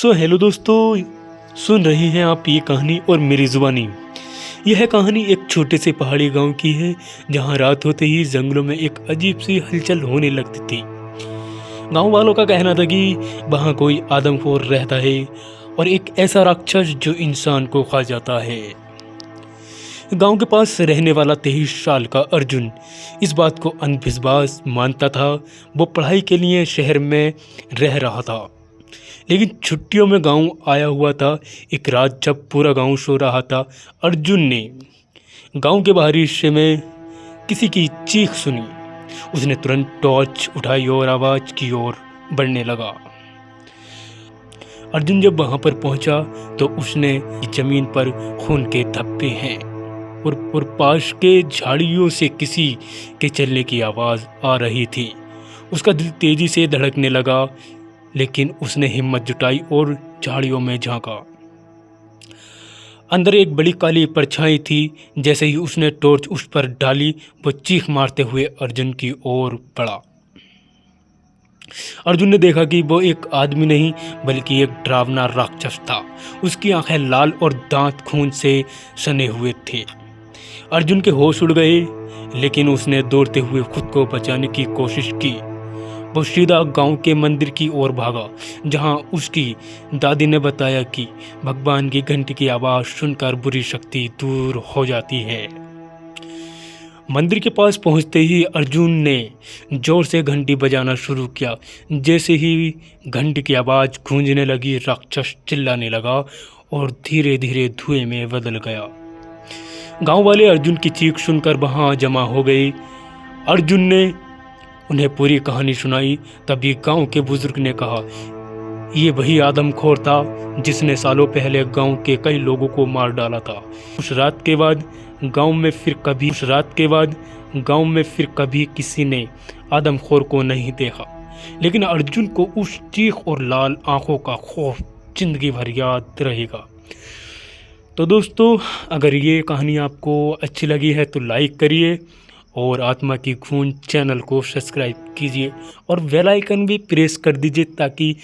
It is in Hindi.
हेलो दोस्तों, सुन रहे हैं आप ये कहानी और मेरी ज़ुबानी। यह कहानी एक छोटे से पहाड़ी गांव की है जहां रात होते ही जंगलों में एक अजीब सी हलचल होने लगती थी। गांव वालों का कहना था कि वहां कोई आदमखोर रहता है और एक ऐसा राक्षस जो इंसान को खा जाता है। गांव के पास रहने वाला 23 साल का अर्जुन इस बात को अंधविश्वास मानता था। वो पढ़ाई के लिए शहर में रह रहा था, लेकिन छुट्टियों में गांव आया हुआ था। एक रात जब पूरा गांव सो रहा था, अर्जुन ने गांव के बाहरी हिस्से में किसी की चीख सुनी। उसने तुरंत टॉर्च उठाई और आवाज की ओर बढ़ने लगा। अर्जुन जब वहां पर पहुंचा तो उसने जमीन पर खून के धब्बे हैं और पास के झाड़ियों से किसी के चलने की आवाज आ रही थी। उसका दिल तेजी से धड़कने लगा, लेकिन उसने हिम्मत जुटाई और झाड़ियों में झांका। अंदर एक बड़ी काली परछाई थी। जैसे ही उसने टॉर्च उस पर डाली, वो चीख मारते हुए अर्जुन की ओर बढ़ा। अर्जुन ने देखा कि वो एक आदमी नहीं बल्कि एक डरावना राक्षस था। उसकी आंखें लाल और दांत खून से सने हुए थे। अर्जुन के होश उड़ गए, लेकिन उसने दौड़ते हुए खुद को बचाने की कोशिश की। वो सीधा गांव के मंदिर की ओर भागा, जहां उसकी दादी ने बताया कि भगवान की घंटी की आवाज़ सुनकर बुरी शक्ति दूर हो जाती है। मंदिर के पास पहुंचते ही अर्जुन ने जोर से घंटी बजाना शुरू किया। जैसे ही घंटी की आवाज़ गूंजने लगी, राक्षस चिल्लाने लगा और धीरे धीरे धुएं में बदल गया। गांव वाले अर्जुन की चीख सुनकर वहां जमा हो गए। अर्जुन ने उन्हें पूरी कहानी सुनाई। तभी गांव के बुजुर्ग ने कहा, ये वही आदमखोर था जिसने सालों पहले गांव के कई लोगों को मार डाला था। उस रात के बाद गांव में फिर कभी किसी ने आदमखोर को नहीं देखा, लेकिन अर्जुन को उस चीख और लाल आंखों का खौफ जिंदगी भर याद रहेगा। तो दोस्तों, अगर ये कहानी आपको अच्छी लगी है तो लाइक करिए और आत्मा की खून चैनल को सब्सक्राइब कीजिए और बेल आइकन भी प्रेस कर दीजिए ताकि